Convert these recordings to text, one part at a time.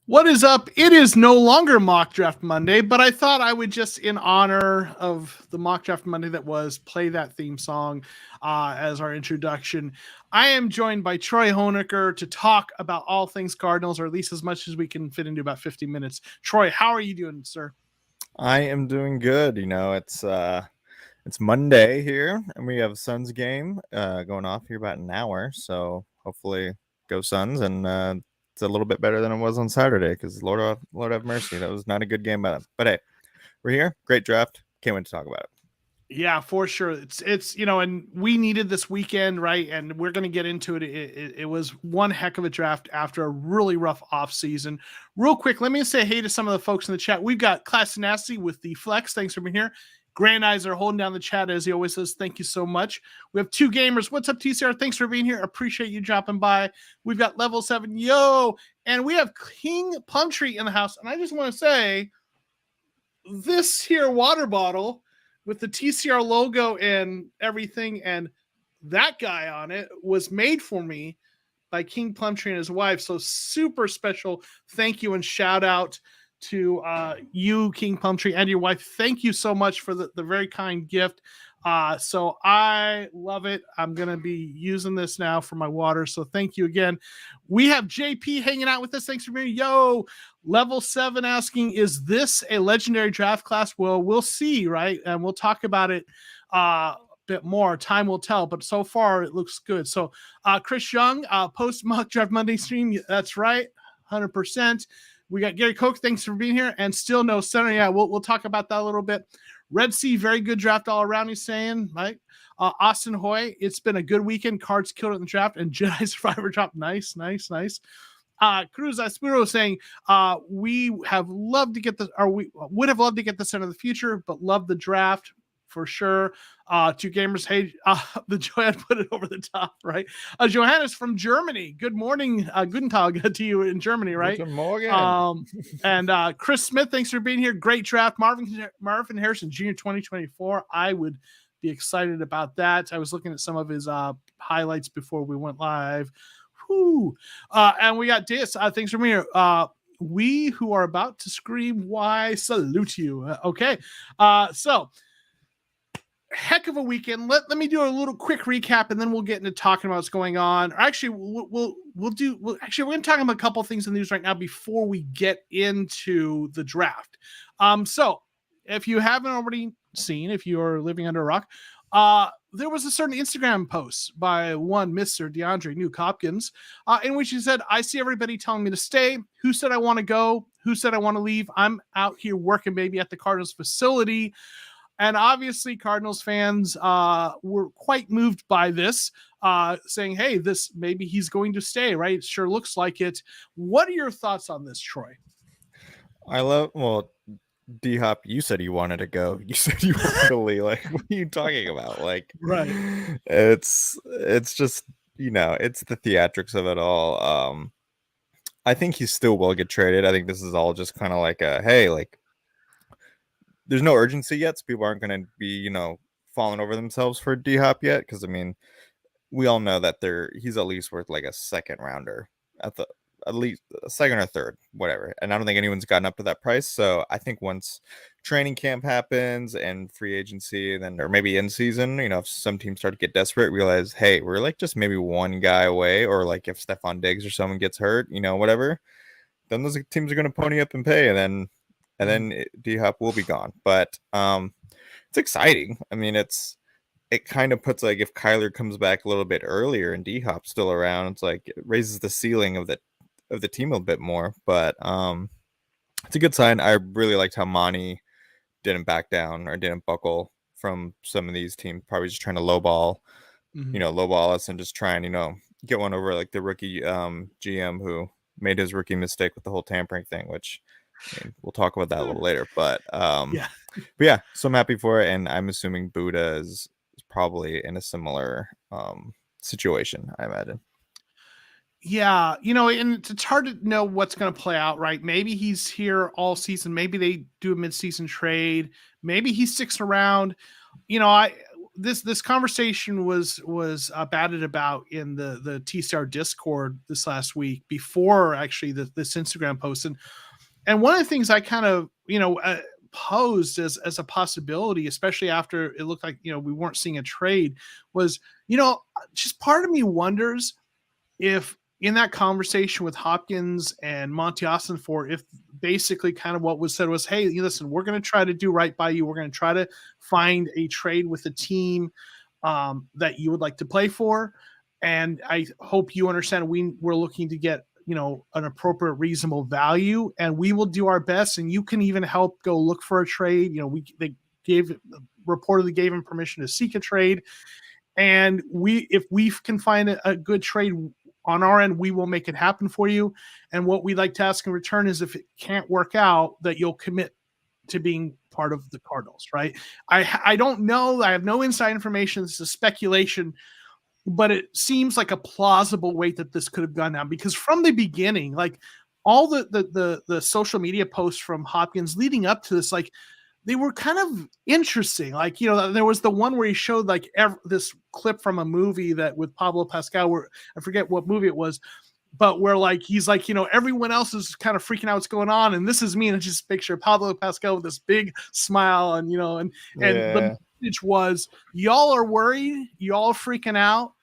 What is up? It is no longer Mock Draft Monday, but I thought I would just, in honor of the Mock Draft Monday that was, play that theme song as our introduction. I am joined by Troy Honecker to talk about all things Cardinals, or at least as much as we can fit into about 50 minutes. Troy, how are you doing, sir? I am doing good. It's Monday here, and we have Suns game going off here about an hour. So hopefully, go Suns, and it's a little bit better than it was on Saturday because Lord have mercy, that was not a good game by them. But hey, we're here. Great draft. Can't wait to talk about it. Yeah, for sure. It's and we needed this weekend, right? And we're going to get into it. It was one heck of a draft after a really rough off season. Real quick, let me say hey to some of the folks in the chat. We've got Class Nasty with the Flex. Thanks for being here. Grand Eyes are holding down the chat as he always says. Thank you so much. We have two gamers. What's up, TCR? Thanks for being here. Appreciate you dropping by. We've got Level 7. Yo. And we have King Plumtree in the house. And I just want to say this here water bottle with the TCR logo and everything, and that guy on it was made for me by King Plumtree and his wife. So super special thank you and shout out to you, King Plumtree, and your wife. Thank you so much for the very kind gift. So I love it. I'm going to be using this now for my water. So thank you again. We have JP hanging out with us. Thanks for being here. Yo, Level 7 asking, is this a legendary draft class? Well, we'll see, right? And we'll talk about it a bit more. Time will tell, but so far it looks good. So Chris Young, post Mock Draft Monday stream. That's right. 100%. We got Gary Koch. Thanks for being here. And still no center. Yeah, we'll talk about that a little bit. Red Sea, very good draft all around, he's saying, right? Austin Hoy, it's been a good weekend. Cards killed it in the draft, and Jedi Survivor drop. Nice. Cruz Aspiro saying, we have loved to get this, or we would have loved to get this into the future, but love the draft for sure. Two gamers, hey, the Joanne put it over the top, right? Johannes from Germany. Good morning, Guten Tag to you in Germany, right? Guten Morgen. And Chris Smith, thanks for being here. Great draft. Marvin Harrison Jr. 2024. I would be excited about that. I was looking at some of his highlights before we went live. Whew. And we got Dis. Thanks for being here. We who are about to scream, why salute you. Okay. So heck of a weekend. Let me do a little quick recap, and then we'll get into talking about what's going on. Or actually, we're going to talk about a couple things in the news right now before we get into the draft. So if you haven't already seen, if you are living under a rock, there was a certain Instagram post by one Mr. DeAndre Nuke Hopkins, in which he said, I see everybody telling me to stay. Who said I want to go? Who said I want to leave? I'm out here working maybe at the Cardinals facility. And obviously Cardinals fans were quite moved by this, saying, hey, this maybe he's going to stay, right? It sure looks like it. What are your thoughts on this, Troy? D-Hop, you said you wanted to go. You said you wanted to leave. Like, what are you talking about? Like, right. It's just, it's the theatrics of it all. I think he still will get traded. I think this is all just kind of like there's no urgency yet, so people aren't going to be, falling over themselves for D-Hop yet. Because, I mean, we all know that he's at least worth like a second rounder, at least a second or third, whatever. And I don't think anyone's gotten up to that price. So I think once training camp happens and free agency, then, or maybe in season, if some teams start to get desperate, realize, hey, we're like just maybe one guy away, or like if Stephon Diggs or someone gets hurt, whatever, then those teams are going to pony up and pay, and then D-Hop will be gone. But it's exciting. I mean, it kind of puts, like, if Kyler comes back a little bit earlier and D-Hop's still around, it's like it raises the ceiling of the team a bit more. But it's a good sign. I really liked how Monty didn't back down or didn't buckle from some of these teams, probably just trying to lowball us and just try and, get one over, like the rookie GM who made his rookie mistake with the whole tampering thing, which, I mean, we'll talk about that a little later. But yeah, so I'm happy for it, and I'm assuming Buddha is probably in a similar situation, I imagine. Yeah, and it's hard to know what's going to play out, right? Maybe he's here all season. Maybe they do a mid-season trade. Maybe he sticks around. this conversation was batted about in the TCR Discord this last week before actually this Instagram post, and one of the things I kind of posed as a possibility, especially after it looked like we weren't seeing a trade, was just part of me wonders if in that conversation with Hopkins and Monty Ossenfort, if basically kind of what was said was, hey, listen, we're going to try to do right by you. We're going to try to find a trade with a team that you would like to play for. And I hope you understand we're looking to get, an appropriate, reasonable value, and we will do our best. And you can even help go look for a trade. They reportedly gave him permission to seek a trade. And if we can find a good trade on our end, we will make it happen for you. And what we'd like to ask in return is if it can't work out, that you'll commit to being part of the Cardinals, right? I don't know. I have no inside information. This is speculation, but it seems like a plausible way that this could have gone down, because from the beginning, like all the social media posts from Hopkins leading up to this, like they were kind of interesting. Like, there was the one where he showed like this clip from a movie that with Pablo Pascal, where I forget what movie it was, but where like he's like, everyone else is kind of freaking out what's going on, and this is me, and it's just a picture of Pablo Pascal with this big smile, and the message was, y'all are worried, y'all are freaking out.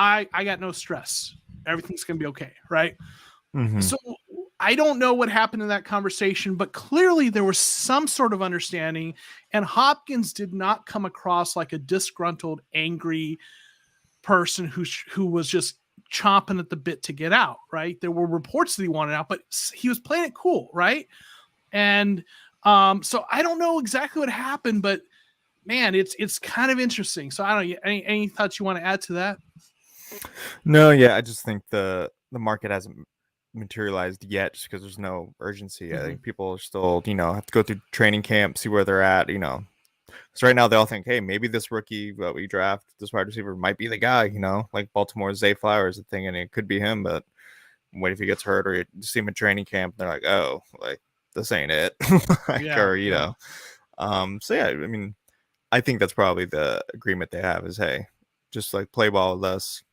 I got no stress. Everything's gonna be okay, right? Mm-hmm. So I don't know what happened in that conversation, but clearly there was some sort of understanding, and Hopkins did not come across like a disgruntled, angry person who was just chomping at the bit to get out, right? There were reports that he wanted out, but he was playing it cool, right? And so I don't know exactly what happened, but man, it's kind of interesting. So I don't know, any thoughts you want to add to that? No, yeah, I just think the market hasn't materialized yet just because there's no urgency. I think people are still, have to go through training camp, see where they're at, So right now they all think, hey, maybe this rookie that we draft, this wide receiver might be the guy, like Baltimore's Zay Flowers, thing, and it could be him, but what if he gets hurt or you see him in training camp and they're like, oh, like this ain't it. So yeah, I mean, I think that's probably the agreement they have is, hey, just like play ball with us.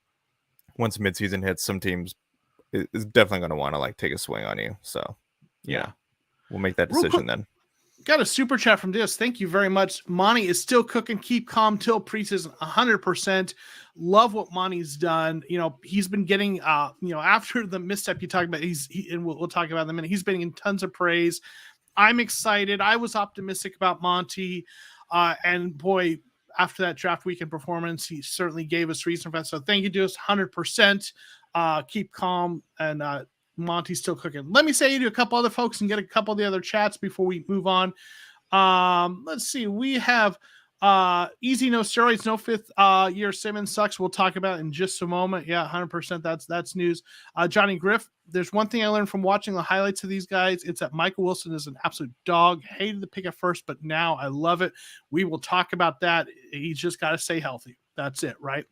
Once midseason hits, some teams is definitely going to want to like take a swing on you. So yeah, we'll make that decision then. Got a super chat from this. Thank you very much. Monty is still cooking. Keep calm till preseason. 100%. Love what Monty's done. He's been getting, after the misstep you talk about, and we'll talk about in a minute. He's been getting tons of praise. I'm excited. I was optimistic about Monty, and boy, after that draft weekend performance, he certainly gave us reason for that. So thank you to us, 100%. Keep calm, and Monty's still cooking. Let me say you to a couple other folks and get a couple of the other chats before we move on. Let's see. We have easy, no steroids, no fifth year Simmons sucks. We'll talk about it in just a moment. Yeah, 100%. That's news. Johnny Griff, there's one thing I learned from watching the highlights of these guys. It's that Michael Wilson is an absolute dog. Hated the pick at first, but now I love it. We will talk about that. He's just got to stay healthy. That's it, right?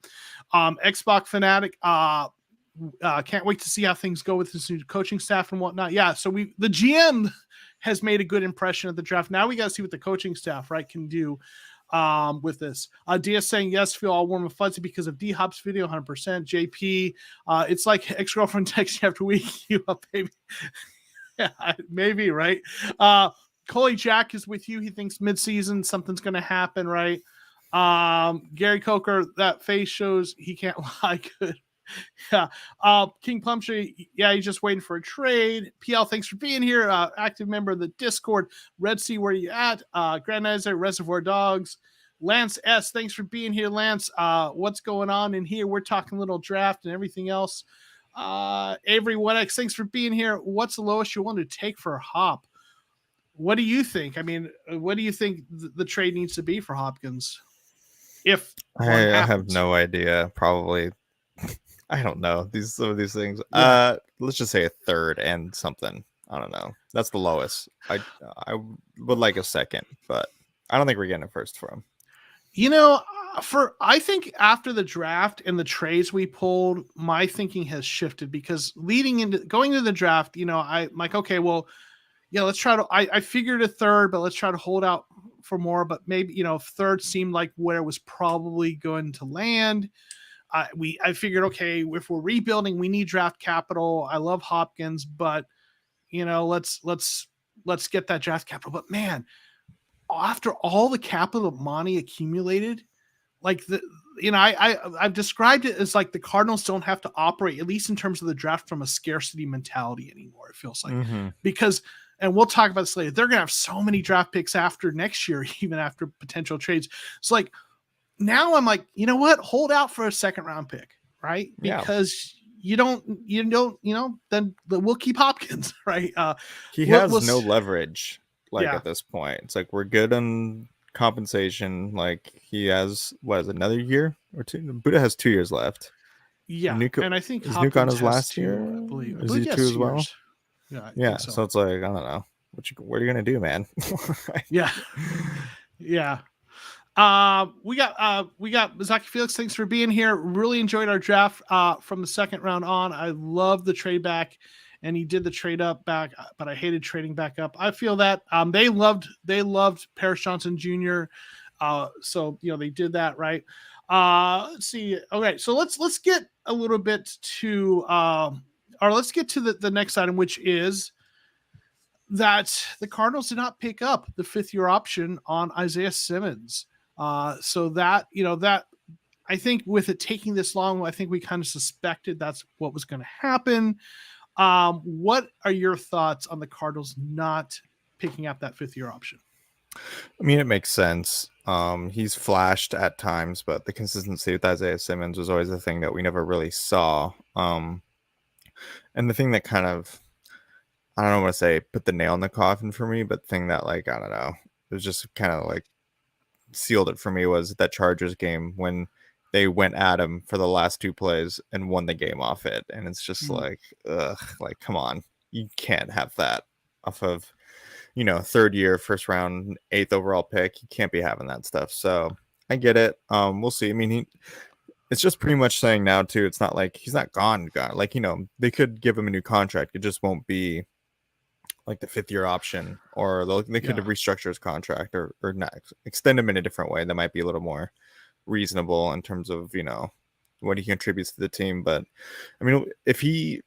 Xbox Fanatic, can't wait to see how things go with this new coaching staff and whatnot. Yeah, so the GM has made a good impression of the draft. Now we got to see what the coaching staff, right, can do with this. Diaz saying yes, feel all warm and fuzzy because of D-Hop's video, 100%. JP, it's like ex-girlfriend texting after week you up, baby. Yeah, maybe, right? Coley Jack is with you. He thinks midseason something's going to happen, right? Gary Coker, that face shows he can't lie good. Yeah. King Plumtree, yeah, he's just waiting for a trade. PL, thanks for being here. Active member of the Discord. Red Sea, where you at? Grand Isaac, Reservoir Dogs. Lance S, thanks for being here, Lance. What's going on in here? We're talking little draft and everything else. Avery Wedex, thanks for being here. What's the lowest you want to take for a Hop? What do you think? I mean, what do you think the trade needs to be for Hopkins? If I have no idea. Probably. I don't know some of these things. Yeah. Let's just say a third and something. I don't know. That's the lowest. I would like a second, but I don't think we're getting a first for him. I think after the draft and the trades we pulled, my thinking has shifted because going into the draft, I'm like, okay, well, yeah, let's try to. I figured a third, but let's try to hold out for more, but maybe, third seemed like where it was probably going to land. I figured, okay, if we're rebuilding, we need draft capital. I love Hopkins, but let's get that draft capital. But man, after all the capital Monty accumulated, like I've described it as like the Cardinals don't have to operate, at least in terms of the draft, from a scarcity mentality anymore. It feels like because, and we'll talk about this later, they're going to have so many draft picks after next year, even after potential trades. It's like, now I'm like, you know what? Hold out for a second round pick, right? Because you don't, then we'll keep Hopkins, right? He has no leverage, at this point. It's like we're good on compensation. Like he has another year or two. Buddha has 2 years left. Yeah, and I think is Nuke on his last two, year? I believe. Is he 2 as well? Years. Yeah, I think so. So it's like, I don't know. What are you gonna do, man? Yeah. We got Zaki Felix. Thanks for being here. Really enjoyed our draft from the second round on. I love the trade back, and he did the trade up back, but I hated trading back up. I feel that they loved Paris Johnson Jr. So they did that right. Let's see. Okay, so let's get a little bit to or let's get to the next item, which is that the Cardinals did not pick up the 5th-year option on Isaiah Simmons. So that, that I think with it taking this long, I think we kind of suspected that's what was going to happen. What are your thoughts on the Cardinals not picking up that 5th-year option? I mean, it makes sense. He's flashed at times, but the consistency with Isaiah Simmons was always the thing that we never really saw. And the thing that kind of, I don't want to say put the nail in the coffin for me, but the thing that, like, I don't know, it was just kind of like sealed it for me was that Chargers game when they went at him for the last 2 plays and won the game off it. And it's just like, come on, you can't have that off of, 3rd year, 1st round, 8th overall pick. You can't be having that stuff. So I get it. We'll see. I mean, it's just pretty much saying now too, it's not like he's not gone. Like, they could give him a new contract. It just won't be like the 5th-year option, or they could restructure his contract or not extend him in a different way that might be a little more reasonable in terms of what he contributes to the team. But I mean, if he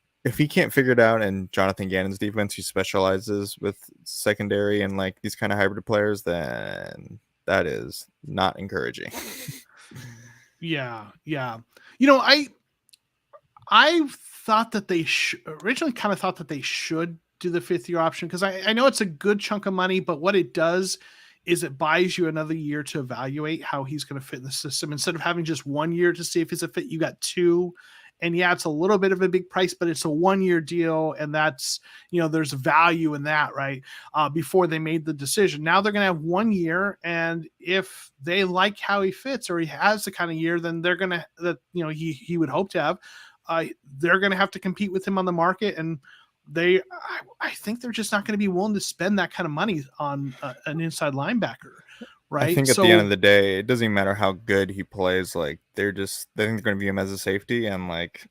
can't figure it out, and Jonathan Gannon's defense, he specializes with secondary and like these kind of hybrid players, then that is not encouraging. Yeah. I thought that they originally kind of thought that they should do the 5th-year option, because I know it's a good chunk of money, but what it does is it buys you another year to evaluate how he's going to fit in the system. Instead of having just 1 year to see if he's a fit, you got 2. And yeah, it's a little bit of a big price, but it's a 1-year deal. And that's, there's value in that, right? Before they made the decision. Now they're going to have 1 year. And if they like how he fits, or he has the kind of year, then they're going to, he would hope to have, they're going to have to compete with him on the market. And I think they're just not going to be willing to spend that kind of money on an inside linebacker, right? I think at the end of the day, it doesn't even matter how good he plays. Like they think they're going to view him as a safety, and like,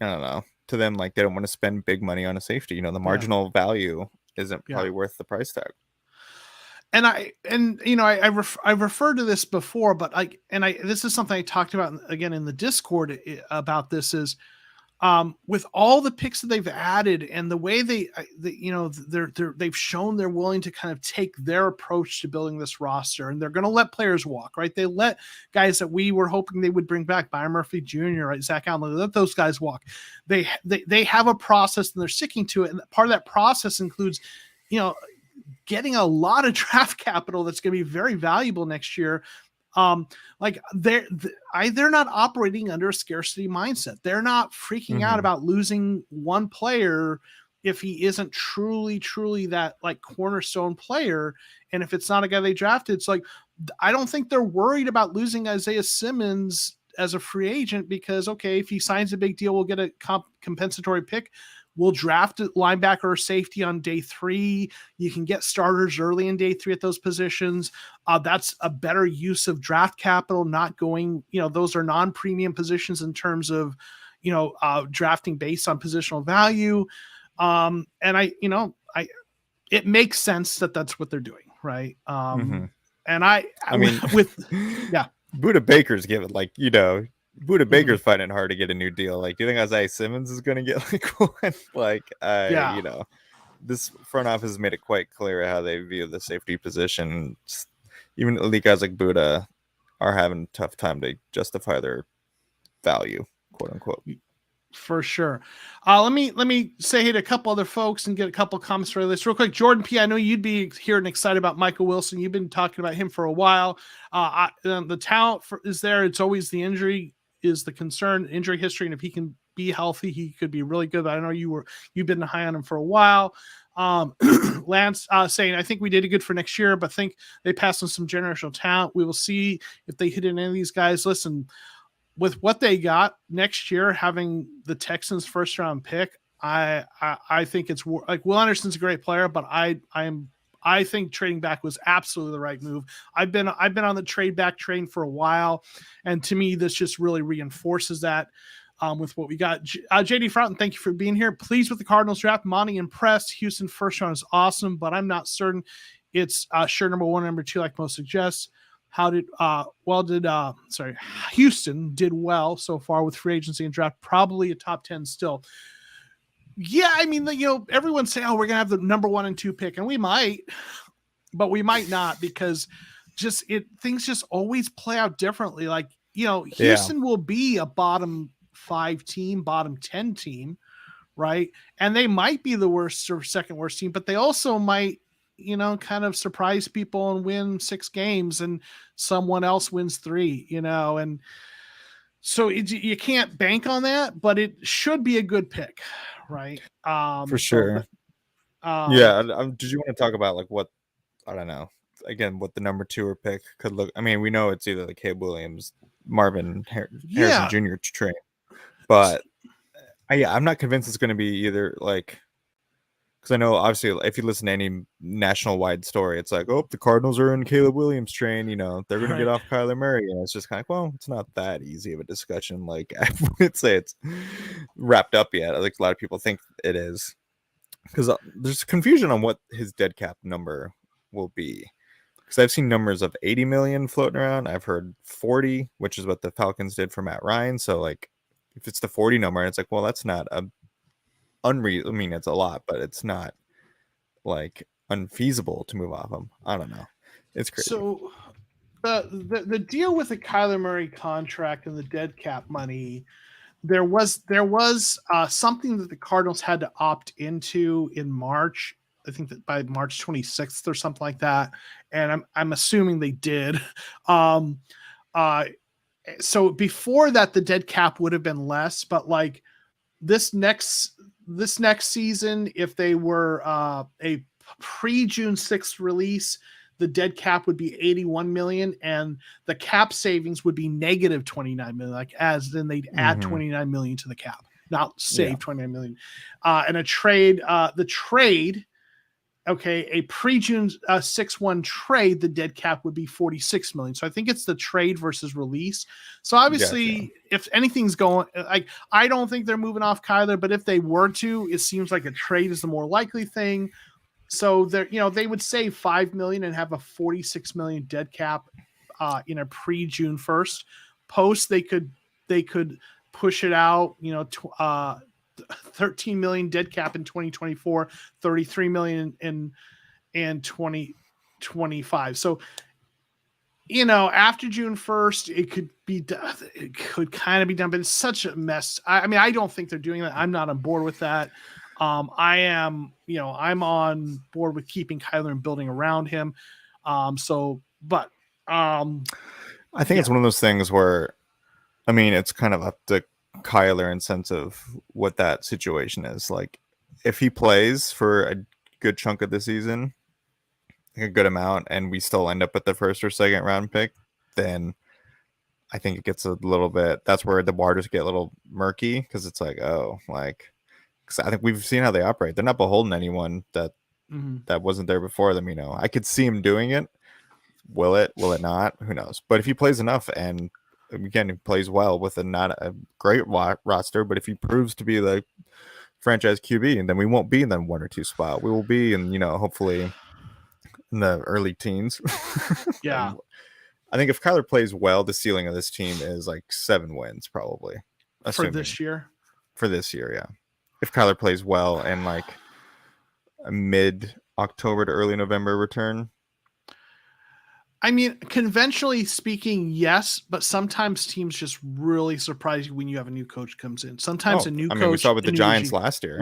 I don't know, to them, like they don't want to spend big money on a safety. The marginal value isn't probably worth the price tag. And I've referred to this before, but this is something I talked about again in the Discord about this is, with all the picks that they've added and the way they've shown they're willing to kind of take their approach to building this roster, and they're going to let players walk, right? They let guys that we were hoping they would bring back, Byron Murphy Jr., right? Zach Allen, let those guys walk. They have a process and they're sticking to it. And part of that process includes, getting a lot of draft capital that's going to be very valuable next year. They're not operating under a scarcity mindset. They're not freaking out about losing one player if he isn't truly that like cornerstone player. And if it's not a guy they drafted, it's like, I don't think they're worried about losing Isaiah Simmons as a free agent, because, okay, if he signs a big deal, we'll get a compensatory pick. We'll draft a linebacker or safety on day 3. You can get starters early in day 3 at those positions. That's a better use of draft capital, not going, those are non-premium positions in terms of, drafting based on positional value. And it makes sense that that's what they're doing. right? Mm-hmm. And I mean, with yeah. Buda Baker's given Buda Mhm. Baker's finding it hard to get a new deal. Like, do you think Isaiah Simmons is going to get like one? Like, Yeah, this front office has made it quite clear how they view the safety position. Even elite guys like Buda are having a tough time to justify their value, quote unquote. for sure. Let me say hey to a couple other folks and get a couple comments for this real quick. Jordan P, I know you'd be here and excited about Michael Wilson. You've been talking about him for a while. The talent is there. It's always the injury is the concern, injury history, and if he can be healthy, he could be really good. But I know you've been high on him for a while. Lance saying, I think we did good for next year, but think they passed on some generational talent. We will see if they hit any of these guys. Listen, with what they got next year, having the Texans first round pick, I think it's like Will Anderson's a great player, but I think trading back was absolutely the right move. I've been on the trade back train for a while, and to me, this just really reinforces that. With what we got, JD Fountain, thank you for being here. Pleased with the Cardinals draft. Monty impressed. Houston first round is awesome, but I'm not certain it's sure number one, number two, like most suggests. Houston did well so far with free agency and draft, probably a top 10 still. Yeah, I mean, everyone's saying, oh, we're gonna have the number 1 and 2 pick, and we might, but we might not, because things just always play out differently. Like, Houston will be a bottom 5 team, bottom 10 team, right? And they might be the worst or second worst team, but they also might kind of surprise people and win 6 games and someone else wins 3, and so you can't bank on that, but it should be a good pick, right? For sure. Did you want to talk about like what, I don't know, again, what the number 2 or pick could look? I mean, we know it's either the Caleb Williams, Marvin Harrison Jr. train, but I'm not convinced it's going to be either, like, because I know obviously if you listen to any national wide story, it's like, oh, the Cardinals are in Caleb Williams train, they're going to get off Kyler Murray, and it's just kind of like, well, it's not that easy of a discussion. Like, I wouldn't say it's wrapped up yet. I think a lot of people think it is, because there's confusion on what his dead cap number will be. Because I've seen numbers of 80 million floating around. I've heard 40, which is what the Falcons did for Matt Ryan. So, like, if it's the 40 number, it's like, well, that's not I mean, it's a lot, but it's not like unfeasible to move off him. I don't know. It's crazy. So the deal with the Kyler Murray contract and the dead cap money, there was something that the Cardinals had to opt into in March. I think that by March 26th or something like that, and I'm assuming they did. So before that, the dead cap would have been less, but like this next season, if they were a pre-June 6th release, the dead cap would be 81 million, and the cap savings would be negative 29 million. Like, as then they'd add 29 million to the cap, not save 29 million. And a trade, a pre-June 6-1 trade, the dead cap would be 46 million. So I think it's the trade versus release. So obviously, if anything's going, like, I don't think they're moving off Kyler, but if they were to, it seems like a trade is the more likely thing. So they would save 5 million and have a 46 million dead cap in a pre-June 1st. Post, they could push it out, 13 million dead cap in 2024, 33 million in 2025. So, after June 1st, it could kind of be done, but it's such a mess. I mean, I don't think they're doing that. I'm not on board with that. I'm on board with keeping Kyler and building around him. I think it's one of those things where, I mean, it's kind of up to Kyler in sense of what that situation is. Like, if he plays for a good chunk of the season, a good amount, and we still end up with the first or second round pick, then I think it gets a little bit, that's where the waters get a little murky, because it's like, oh, like, because I think we've seen how they operate. They're not beholden to anyone that wasn't there before them. I could see him doing it. Will it not? Who knows? But if he plays enough, and again, he plays well with not a great roster, but if he proves to be the franchise QB, and then we won't be in that 1 or 2 spot. We will be in, hopefully in the early teens. Yeah. And I think if Kyler plays well, the ceiling of this team is like 7 wins, probably. For Assuming this year. for this year, yeah. If Kyler plays well and like a mid October to early November return. I mean, conventionally speaking, yes, but sometimes teams just really surprise you when you have a new coach comes in. Sometimes a new coach. We saw with the Giants last year.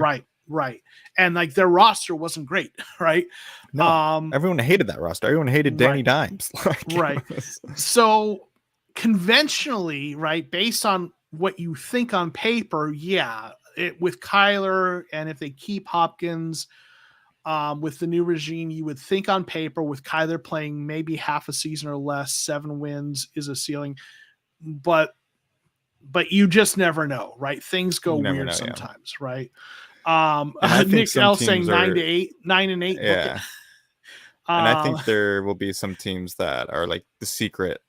Right. And like their roster wasn't great, right? No, everyone hated that roster. Everyone hated Danny Dimes. Right. So conventionally, right, based on what you think on paper, yeah, with Kyler, and if they keep Hopkins, with the new regime, you would think on paper with Kyler playing maybe half a season or less, 7 wins is a ceiling, but you just never know, right? Things go weird sometimes, right? Nick L saying 9-8, 9-8. Yeah. And I think there will be some teams that are like the secret,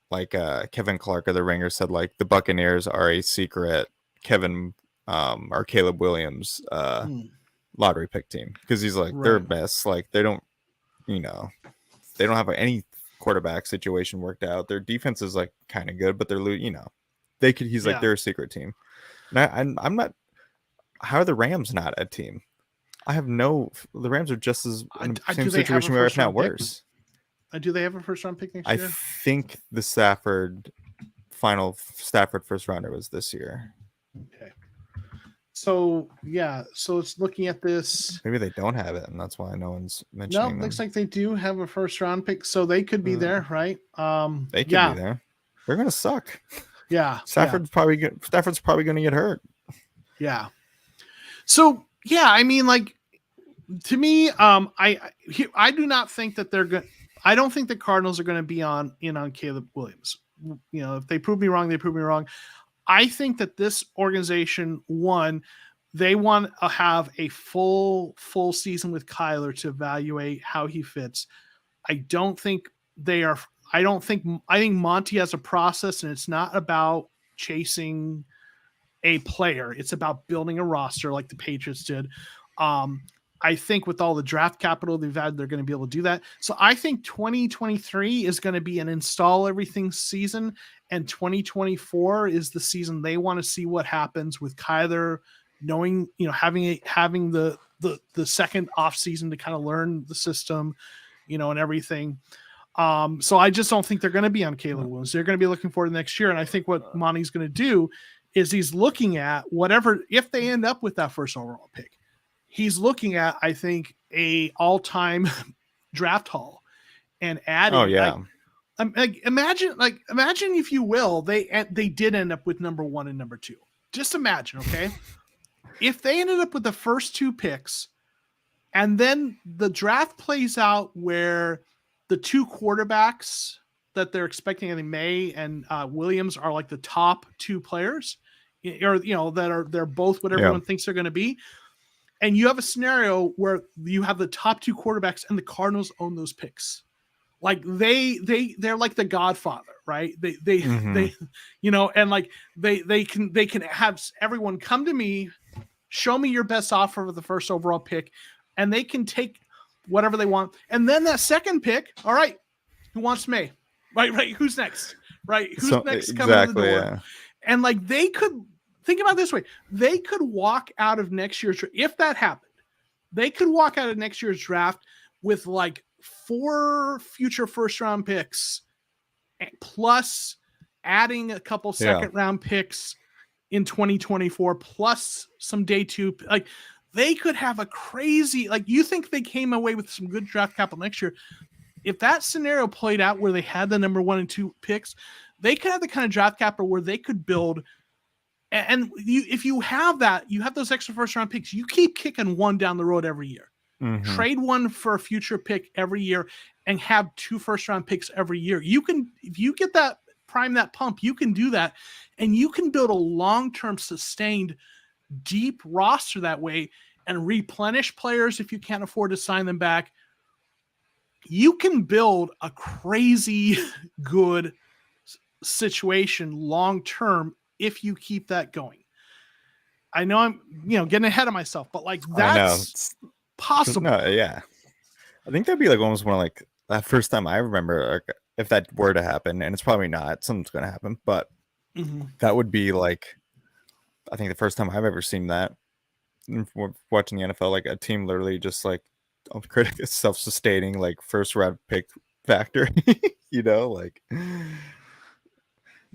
like Kevin Clark of the Ringer said, like the Buccaneers are a secret Kevin or Caleb Williams lottery pick team, because he's like their best. Like they don't have any quarterback situation worked out. Their defense is like kind of good, but they're he's like their secret team. And I'm not. How are the Rams not a team? The Rams are just as in the same situation we are, if not worse. Do they have a first round pick next year? I think the Stafford first rounder was this year. Okay. So it's looking at this. Maybe they don't have it, and that's why no one's mentioning them. No, looks like they do have a first round pick, so they could be there, right? They could be there. They're gonna suck. Yeah. Stafford's probably gonna get hurt. Yeah. So I mean, like, to me, I do not think that they're going. I don't think the Cardinals are going to be on Caleb Williams. If they prove me wrong, they prove me wrong. I think that this organization, they want to have a full season with Kyler to evaluate how he fits. I think Monty has a process, and it's not about chasing a player. It's about building a roster like the Patriots did. I think with all the draft capital they've had, they're going to be able to do that. So I think 2023 is going to be an install everything season, and 2024 is the season they want to see what happens with Kyler, knowing, having the second off season to kind of learn the system, and everything. So I just don't think they're going to be on Caleb Williams. They're going to be looking forward to next year. And I think what Monty's going to do is he's looking at whatever, if they end up with that first overall pick, he's looking at, I think, a all-time draft haul and adding. Oh yeah. Imagine, if you will, they did end up with number 1 and number 2. Just imagine, okay? If they ended up with the first 2 picks, and then the draft plays out where the 2 quarterbacks that they're expecting, I think May and Williams, are like the top 2 players, or they're both what everyone thinks they're going to be. And you have a scenario where you have the top 2 quarterbacks and the Cardinals own those picks. Like they're like the Godfather, right? They and like they can have everyone come to me, show me your best offer of the first overall pick, and they can take whatever they want. And then that second pick, all right, who wants May? Right. Who's next? Right. Who's next coming to the door? Yeah. And like they could think about it this way. They could walk out of next year's, if that happened, they could walk out of next year's draft with like 4 future first round picks, plus adding a couple second round picks in 2024, plus some day 2. Like they could have a crazy, like, you think they came away with some good draft capital next year. If that scenario played out where they had the number 1 and 2 picks, they could have the kind of draft capital where they could build. And if you have that, you have those extra first round picks, you keep kicking 1 down the road every year. Mm-hmm. Trade 1 for a future pick every year and have 2 first round picks every year. You can, if you get that, prime that pump, you can do that. And you can build a long-term sustained deep roster that way and replenish players if you can't afford to sign them back. You can build a crazy good situation long-term if you keep that going. I know I'm, getting ahead of myself, but like that's possible. No, yeah. I think that'd be like almost one of like that first time I remember, like, if that were to happen, and it's probably not, something's gonna happen, but that would be like I think the first time I've ever seen that watching the NFL, like a team literally just like critic self-sustaining like first round pick factor, like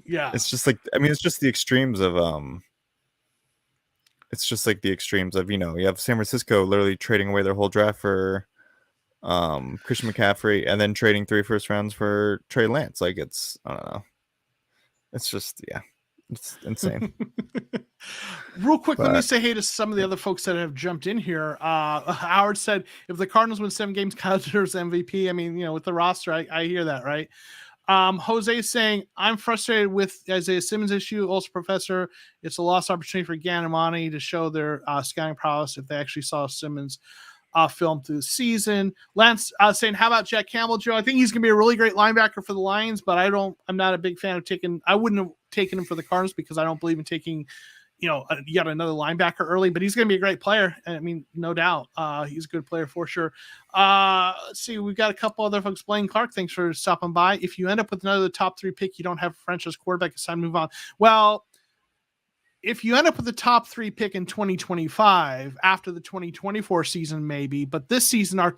Yeah. it's just like I mean it's just the extremes of it's just like the extremes of you have San Francisco literally trading away their whole draft for Christian McCaffrey and then trading 3 first rounds for Trey Lance. Like it's I don't know. It's just it's insane. Real quick, let me But say hey to some of the other folks that have jumped in here. Howard said, if the Cardinals win 7 games, Kyle deserves MVP. I mean, with the roster, I hear that, right? Jose is saying, I'm frustrated with Isaiah Simmons issue. Also, Professor, it's a lost opportunity for Gann and Monty to show their scouting prowess if they actually saw Simmons film through the season. Lance saying, how about Jack Campbell, Joe? I think he's going to be a really great linebacker for the Lions, but I'm not a big fan of I wouldn't have taken him for the Cardinals because I don't believe in taking yet another linebacker early, but he's going to be a great player. I mean, no doubt. He's a good player for sure. Let's see. We've got a couple other folks. Blaine Clark, thanks for stopping by. If you end up with another top 3 pick, you don't have a franchise quarterback, it's time to move on. Well, if you end up with the top 3 pick in 2025 after the 2024 season, maybe, but this season, our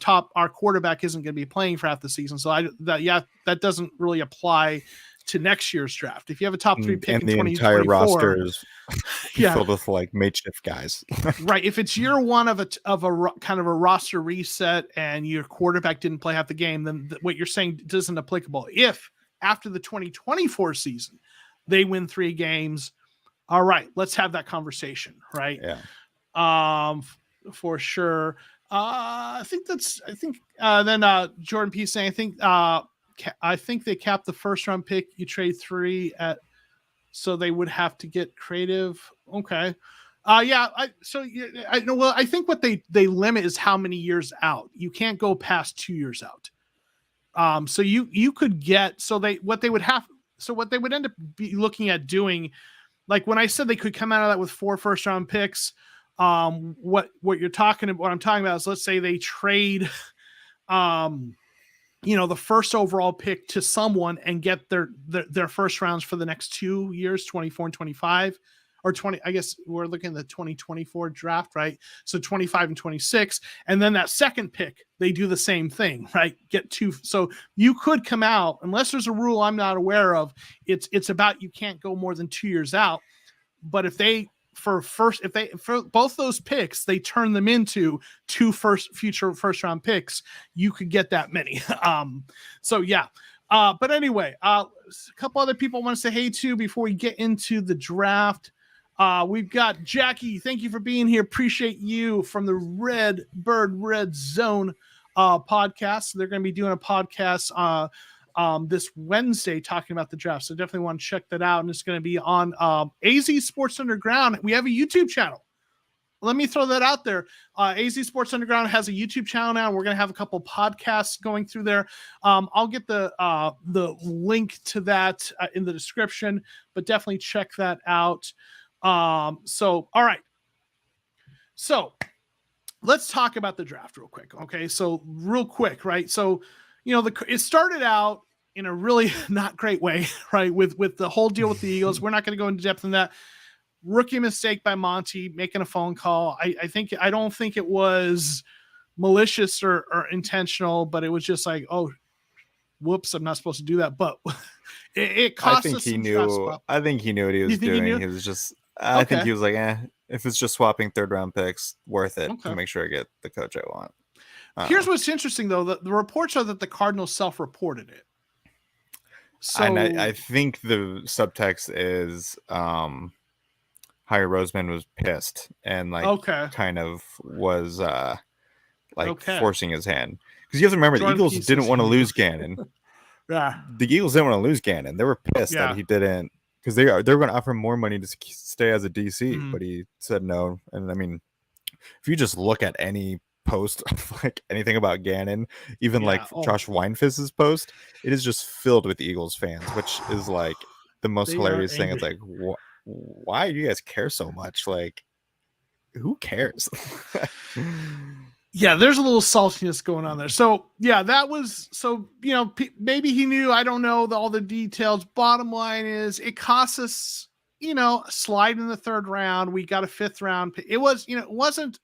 quarterback isn't going to be playing for half the season. So that doesn't really apply to next year's draft. If you have a top 3 pick and in the 2024, entire roster is filled with like makeshift guys. Right. If it's year one of a kind of a roster reset and your quarterback didn't play half the game, then what you're saying isn't applicable. If after the 2024 season they win 3 games, all right, let's have that conversation, right? Yeah. For sure. Then Jordan P saying, I think they capped the first round pick. You trade 3 so they would have to get creative. Okay. I know. Well, I think what they limit is how many years out. You can't go past 2 years out. So you could get, what they would end up be looking at doing, like when I said they could come out of that with 4 first round picks, what I'm talking about is, let's say they trade, the first overall pick to someone and get their first rounds for the next 2 years, 24 and 25, or 20. I guess we're looking at the 2024 draft, right? So 25 and 26. And then that second pick, they do the same thing, right? Get 2. So you could come out, unless there's a rule I'm not aware of, it's about, you can't go more than 2 years out. But if for both those picks, they turn them into 2 future first round picks, you could get that many. But anyway, a couple other people want to say hey to before we get into the draft. We've got Jackie. Thank you for being here. Appreciate you, from the Red Bird Red Zone podcast. They're going to be doing a podcast this Wednesday talking about the draft. So definitely want to check that out. And it's going to be on AZ Sports Underground. We have a YouTube channel. Let me throw that out there. AZ Sports Underground has a YouTube channel now. We're going to have a couple podcasts going through there. I'll get the link to that in the description, but definitely check that out. All right. So let's talk about the draft real quick. Okay. So real quick, right? So, it started out in a really not great way, right? With the whole deal with the Eagles. We're not going to go into depth in that. Rookie mistake by Monty making a phone call. I don't think it was malicious or intentional, but it was just like, oh, whoops, I'm not supposed to do that. But it cost us some draft spot. I think he knew what he was doing. He was just, I think he was like, if it's just swapping 3rd round picks, worth it to make sure I get the coach I want. Here's what's interesting, though. The reports are that the Cardinals self-reported it. So, and I think the subtext is Howie Roseman was pissed and kind of was forcing his hand. Because you have to remember, the Eagles didn't want to lose Gannon. Yeah. The Eagles didn't want to lose Gannon. They were pissed that he didn't, because they were going to offer him more money to stay as a DC, but he said no. And I mean, if you just look at any post of anything about Gannon, even Josh Weinfizz's post, it is just filled with Eagles fans, which is the most hilarious thing. It's why do you guys care so much? Who cares? Yeah, there's a little saltiness going on there. So yeah, that was maybe he knew. I don't know all the details. Bottom line is, it cost us a slide in the third round. We got a fifth round. It was it wasn't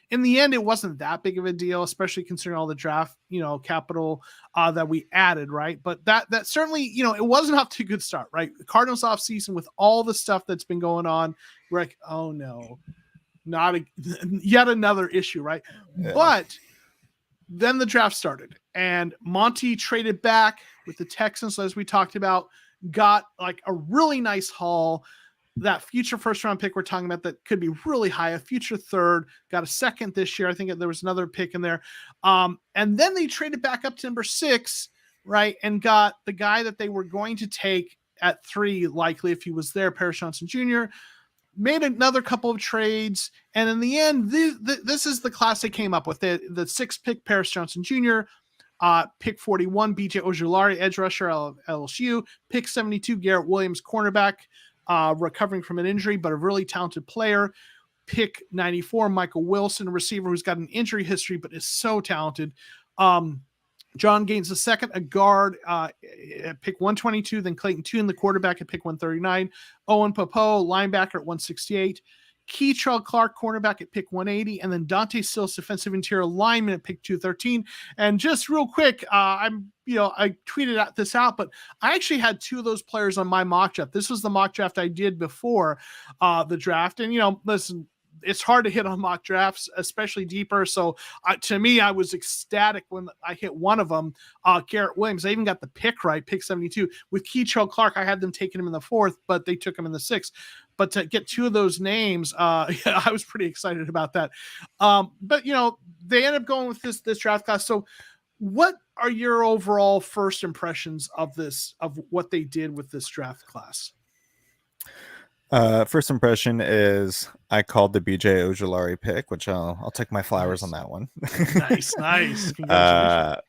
in the end. It wasn't that big of a deal, especially considering all the draft capital that we added, right? But that certainly it wasn't off to a good start, right? The Cardinals off season with all the stuff that's been going on, we're like, oh no. Yet another issue, right? Yeah. But then the draft started, and Monty traded back with the Texans, as we talked about, got like a really nice haul. That future first round pick we're talking about that could be really high, a future third, got a second this year. I think there was another pick in there. And then they traded back up to number 6, right? And got the guy that they were going to take at 3, likely if he was there, Paris Johnson Jr., made another couple of trades, and in the end, this is the class they came up with. The 6th pick, Paris Johnson Jr., pick 41, BJ Ojulari, edge rusher, LSU, pick 72, Garrett Williams, cornerback, recovering from an injury, but a really talented player, pick 94, Michael Wilson, a receiver who's got an injury history, but is so talented. John Gaines II, a guard, at pick 122, then Clayton Tune, the quarterback, at pick 139, Owen Popo, linebacker, at 168, Keitrell Clark, cornerback, at pick 180, and then Dante Sills, defensive interior lineman, at pick 213. And just real quick, I tweeted this out, but I actually had 2 of those players on my mock draft. This was the mock draft I did before the draft. And, listen, it's hard to hit on mock drafts, especially deeper. So to me, I was ecstatic when I hit one of them, Garrett Williams. I even got the pick right, pick 72. With Keitrell Clark, I had them taking him in the 4th, but they took him in the 6th. But to get 2 of those names, I was pretty excited about that. But they ended up going with this draft class. So what are your overall first impressions of what they did with this draft class? First impression is I called the BJ Ojulari pick, which I'll take my flowers on that one. Nice. Congratulations.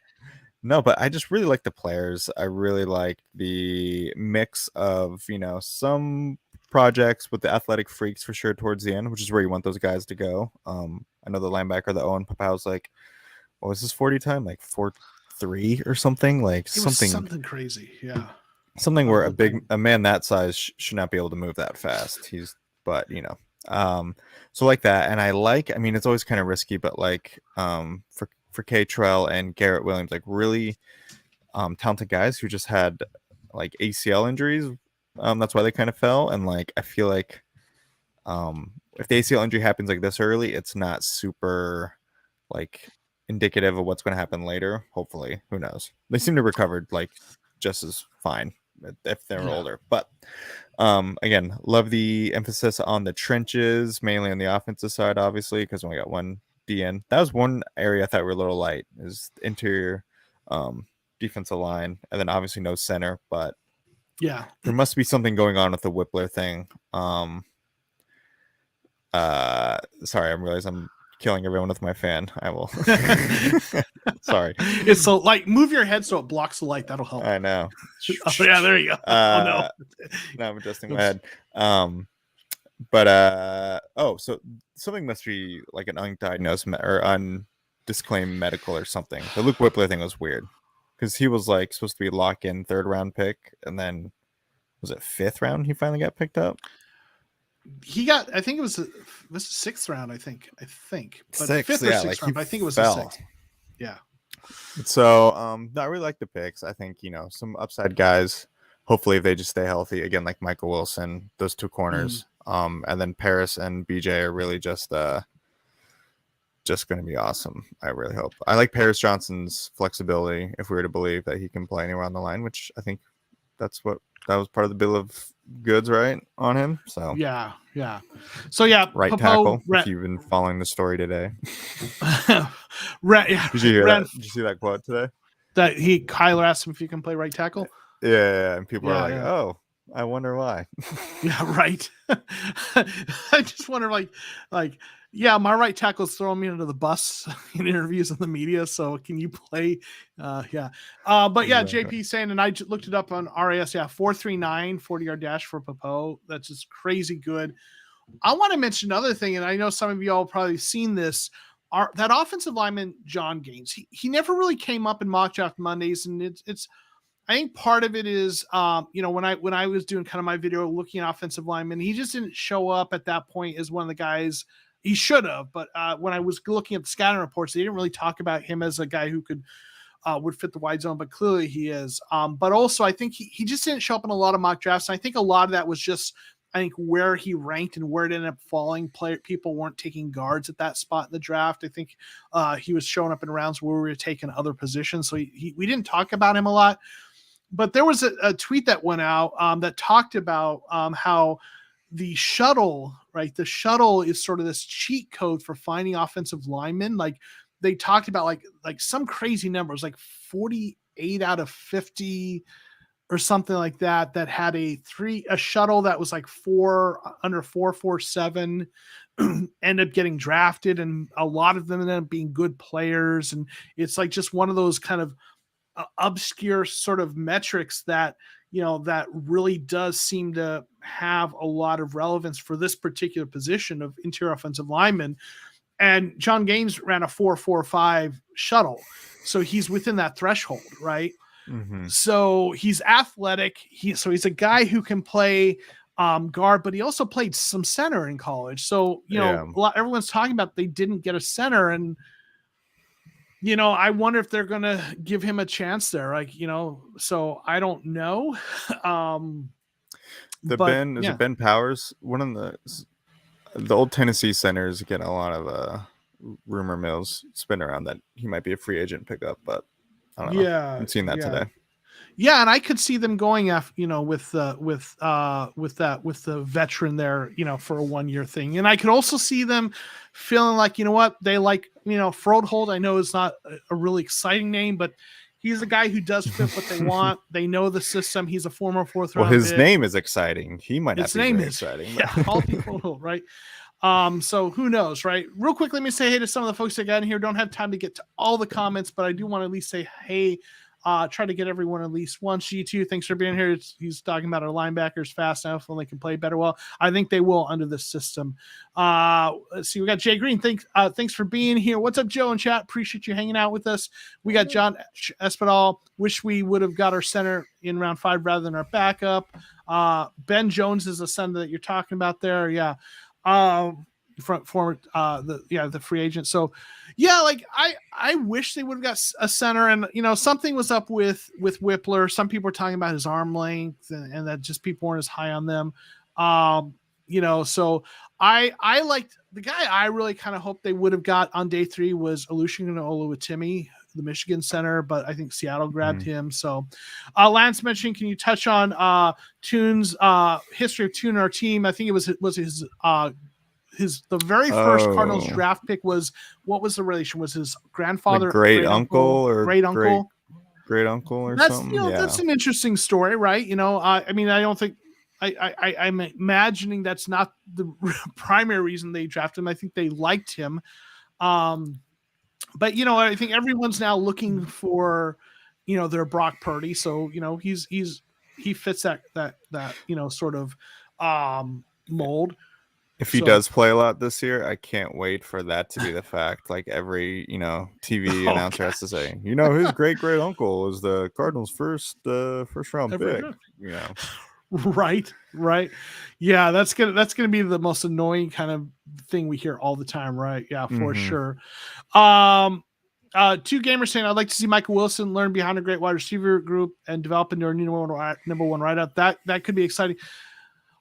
No, but I just really like the players. I really like the mix of, some projects with the athletic freaks for sure towards the end, which is where you want those guys to go. I know the linebacker, the Owen Papau's like, what was his 40 time? Like 4.3 or something? Like something crazy. Yeah. Something where a man that size should not be able to move that fast. So like that. And it's always kind of risky, but like for Keitrell and Garrett Williams, like really talented guys who just had like ACL injuries. That's why they kind of fell. And like I feel like if the ACL injury happens like this early, it's not super like indicative of what's going to happen later. Hopefully, who knows? They seem to recover like just as fine if they're older. But again, love the emphasis on the trenches, mainly on the offensive side, obviously, because we got one DN. That was one area I thought we were a little light, is interior defensive line, and then obviously no center. But yeah, there must be something going on with the Whippler thing. Sorry, I realize I'm killing everyone with my fan. I will. Sorry. It's so like move your head so it blocks the light. That'll help. I know. Oh, yeah, there you go. Oh no. Now I'm adjusting my head. So something must be like an undiagnosed or undisclaimed medical or something. The Luke Whippler thing was weird because he was like supposed to be lock-in 3rd round pick, and then was it 5th round he finally got picked up? He got, I think it was the 6th round. I think, but 6th, 5th or 6th round. I think it was the 6th. Yeah. So, I really like the picks. I think some upside guys. Hopefully, if they just stay healthy again, like Michael Wilson, those 2 corners, and then Paris and BJ are really just going to be awesome. I really hope. I like Paris Johnson's flexibility. If we were to believe that he can play anywhere on the line, which I think that was part of the bill of goods, right, on him. So yeah. So yeah, right tackle. If you've been following the story today, yeah. Did you hear that? Did you see that quote today? That Kyler asked him if he can play right tackle. Yeah, and people are like, "Oh, I wonder why." Yeah, right. I just wonder, like, yeah, my right tackle's throwing me under the bus in interviews in the media. So can you play? But yeah, JP saying, and I looked it up on RAS. Yeah, 4.39 40-yard dash for Popo. That's just crazy good. I want to mention another thing, and I know some of you all probably seen this. that offensive lineman, John Gaines, he never really came up in mock draft Mondays. And it's, I think part of it is, when I was doing kind of my video looking at offensive linemen, he just didn't show up at that point as one of the guys he should have. But when I was looking at the scouting reports, they didn't really talk about him as a guy who would fit the wide zone, but clearly he is. But also I think he just didn't show up in a lot of mock drafts. And I think a lot of that was just, I think, where he ranked and where it ended up falling. People weren't taking guards at that spot in the draft. I think he was showing up in rounds where we were taking other positions. So we didn't talk about him a lot. But there was a tweet that went out that talked about how the shuttle, right? The shuttle is sort of this cheat code for finding offensive linemen. Like they talked about like some crazy numbers, like 48 out of 50 or something like that had a shuttle that was like under 4.47 end up getting drafted, and a lot of them ended up being good players. And it's like just one of those kind of obscure sort of metrics that, that really does seem to have a lot of relevance for this particular position of interior offensive lineman. And John Gaines ran a 4.45 shuttle. So he's within that threshold, right? Mm-hmm. So he's athletic. He's a guy who can play guard, but he also played some center in college. So, everyone's talking about they didn't get a center, and I wonder if they're going to give him a chance there. So I don't know. It Ben Powers? One of the old Tennessee centers getting a lot of rumor mills spin around that he might be a free agent pickup, but I don't know. I'm seeing that today. Yeah, and I could see them going with the veteran there, for a 1-year thing. And I could also see them feeling like, they like, Frodehold. I know is not a really exciting name, but he's a guy who does fit what they want. They know the system. He's a former 4th round. Well, his name is exciting. He might not be very exciting. Yeah, Frodehold, right? So who knows, right? Real quick, let me say hey to some of the folks that got in here. Don't have time to get to all the comments, but I do want to at least say hey. Try to get everyone at least once. G2, thanks for being here. He's talking about our linebackers fast enough when they can play better. Well, I think they will under this system. Let's see. We got Jay Green. Thanks for being here. What's up, Joe in chat? Appreciate you hanging out with us. We got John Espinal. Wish we would have got our center in round 5 rather than our backup. Ben Jones is the center that you're talking about there. Yeah. The free agent. So yeah, like I wish they would have got a center, and something was up with Whippler. Some people were talking about his arm length and that just people weren't as high on them. So I liked the guy I really kind of hoped they would have got on day 3 was Olusegun Oluwatimi, the Michigan center, but I think Seattle grabbed him. So Lance mentioned, can you touch on Tune's history of Tune, our team? I think it was the very first Cardinals draft pick was, what was the relation? Was his grandfather great uncle or great uncle or that's something? That's an interesting story, right? I mean, I don't think I'm imagining that's not the primary reason they drafted him. I think they liked him, but I think everyone's now looking for their Brock Purdy. So he fits that sort of mold. If he does play a lot this year, I can't wait for that to be the fact. Like every, TV announcer has to say, his great uncle is the Cardinals' first round pick. Right. Yeah, that's gonna be the most annoying kind of thing we hear all the time, right? Yeah, for sure. Two gamers saying, I'd like to see Michael Wilson learn behind a great wide receiver group and develop into our number one right up. That could be exciting.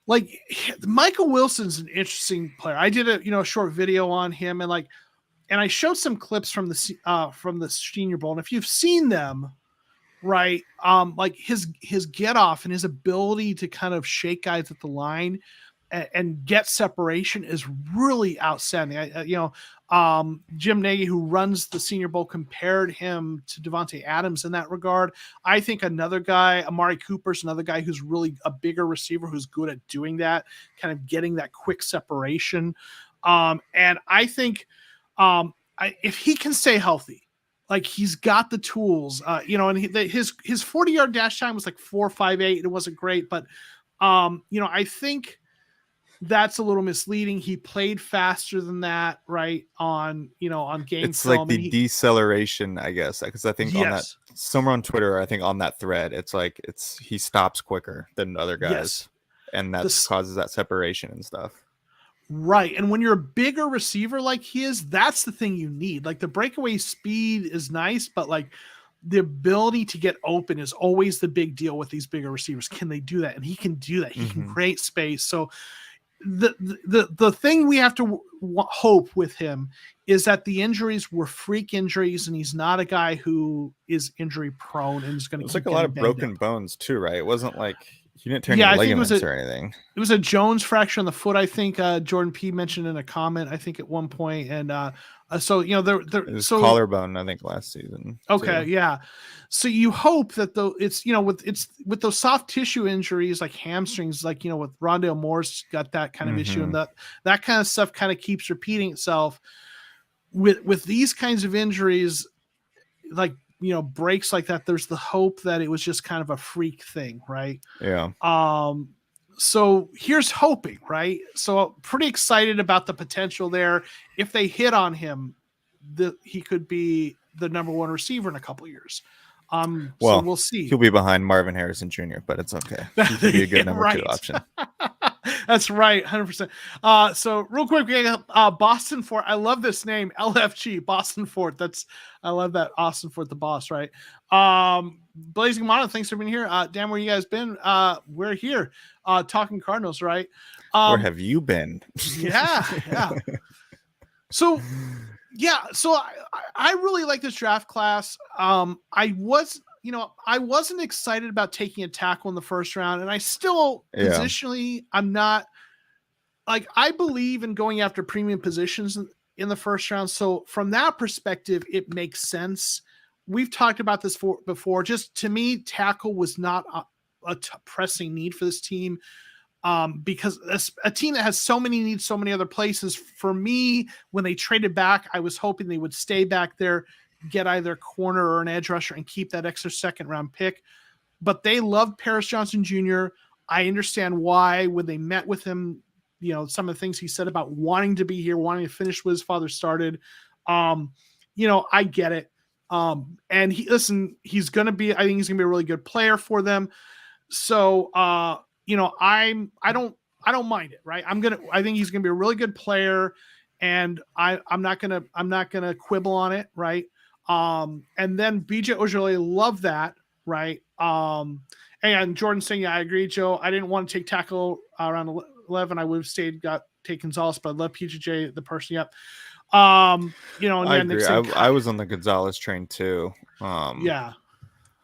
Like Michael Wilson's an interesting player. I did a short video on him, and I showed some clips from the Senior Bowl. And if you've seen them, right, like his get off and his ability to kind of shake guys at the line and get separation is really outstanding. Jim Nagy, who runs the Senior Bowl, compared him to Devontae Adams in that regard. I think another guy, Amari Cooper's another guy who's really a bigger receiver who's good at doing that, kind of getting that quick separation. And I think if he can stay healthy, like he's got the tools, and his 40-yard dash time was like 4.58. It wasn't great, but I think that's a little misleading. He played faster than that, right? On on game It's like film, and the deceleration, I guess, because I think on that yes, somewhere on Twitter, I think on that thread, it's like he stops quicker than other guys, yes, and that this causes that separation and stuff. right. And when you're a bigger receiver like he is, that's the thing you need. Like the breakaway speed is nice, but like the ability to get open is always the big deal with these bigger receivers. Can they do that? And he can do that. He can Mm-hmm. create space. So the thing we have to hope with him is that the injuries were freak injuries, and he's not a guy who is injury prone and is going It to was keep like a lot getting of banged up. broken bones too, right? It wasn't like he didn't tear any Yeah, I think ligaments or anything. it was a Jones fracture on the foot. I think Jordan P mentioned in a comment. I think at one point, and so It was so collarbone, I think, last season okay, too. yeah. So you hope that though it's with those soft tissue injuries like hamstrings, like with Rondale Moore's got that kind of issue, Mm-hmm. and that kind of stuff kind of keeps repeating itself. With these kinds of injuries, like breaks like that, there's the hope that it was just kind of a freak thing, right? Yeah. So here's hoping, right? So pretty excited about the potential there. If they hit on him, he could be the number one receiver in a couple of years. So Well, we'll see. he'll be behind Marvin Harrison Jr., but it's okay. He could be a good number two option. That's right, 100%. So real quick, we got Boston Fort. I love this name, LFG, Boston Fort. I love that, Austin Fort, the boss, right? Blazing Mono, thanks for being here. Dan, where you guys been? We're here, talking Cardinals, right? Where have you been? Yeah. So I really like this draft class. I wasn't excited about taking a tackle in the first round, and I still positionally, I'm not like, I believe in going after premium positions in the first round. So from that perspective, it makes sense. We've talked about this before. Just to me, tackle was not a pressing need for this team. Because a team that has so many needs, so many other places. For me, when they traded back, I was hoping they would stay back there, get either a corner or an edge rusher, and keep that extra second round pick. But they loved Paris Johnson Jr. I understand why when they met with him, some of the things he said about wanting to be here, wanting to finish what his father started. I get it. And he's going to be, I think he's going to be a really good player for them. So, I don't mind it, right? I think he's gonna be a really good player, and I'm not gonna quibble on it, right? And then BJ Ojale, love that, right? And Jordan saying, yeah, I agree, Joe. I didn't want to take tackle around 11. I would have got take Gonzalez, but I love PJJ, the person. Yep. And I yeah, agree. I was on the Gonzalez train too. Yeah.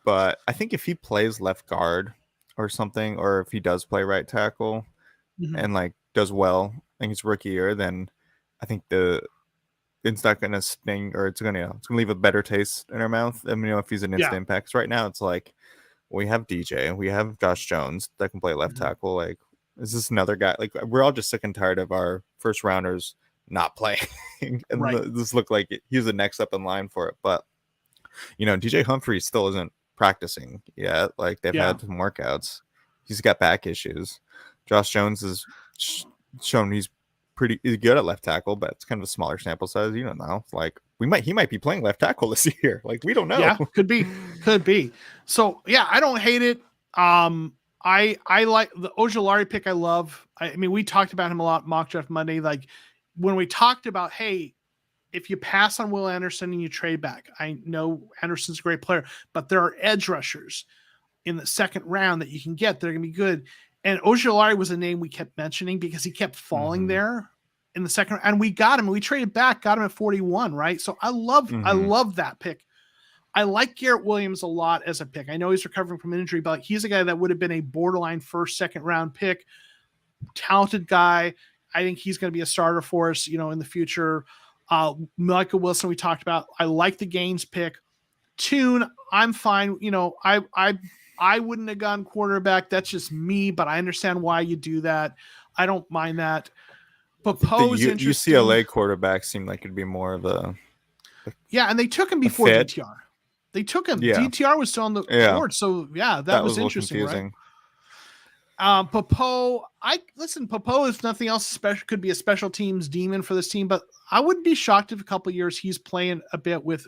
But I think if he plays left guard or something, or if he does play right tackle and like does well in his rookie year, then I think it's not gonna sting, or it's gonna leave a better taste in our mouth. I mean, if he's an instant impact. Right now, it's like we have DJ, we have Josh Jones that can play left tackle. Like, is this another guy? Like, we're all just sick and tired of our first rounders not playing, and this looked like he's the next up in line for it. But DJ Humphrey still isn't practicing yet. Like, they've had some workouts. He's got back issues. Josh Jones has shown he's pretty good at left tackle, but it's kind of a smaller sample size. You don't know. Like, he might be playing left tackle this year. Like, we don't know. Yeah, could be. So yeah, I don't hate it. I like the Ojulari pick. I love. I mean, we talked about him a lot mock draft Monday. Like, when we talked about, hey, if you pass on Will Anderson and you trade back, I know Anderson's a great player, but there are edge rushers in the second round that you can get. They're going to be good. And Ojulari was a name we kept mentioning because he kept falling there in the second, and we got him. We traded back, got him at 41, right? So I love that pick. I like Garrett Williams a lot as a pick. I know he's recovering from an injury, but he's a guy that would have been a borderline first, second round pick. Talented guy. I think he's going to be a starter for us, in the future. Michael Wilson, we talked about. I like the Gaines pick. Tune, I'm fine. I wouldn't have gone quarterback. That's just me, but I understand why you do that. I don't mind that. But Poe's interesting. UCLA quarterback seemed like it'd be more of a and they took him before DTR. They took him. Yeah. DTR was still on the board, so yeah, that was interesting, right? Popo, Popo is nothing else special, could be a special teams demon for this team, but I wouldn't be shocked if a couple of years he's playing a bit with,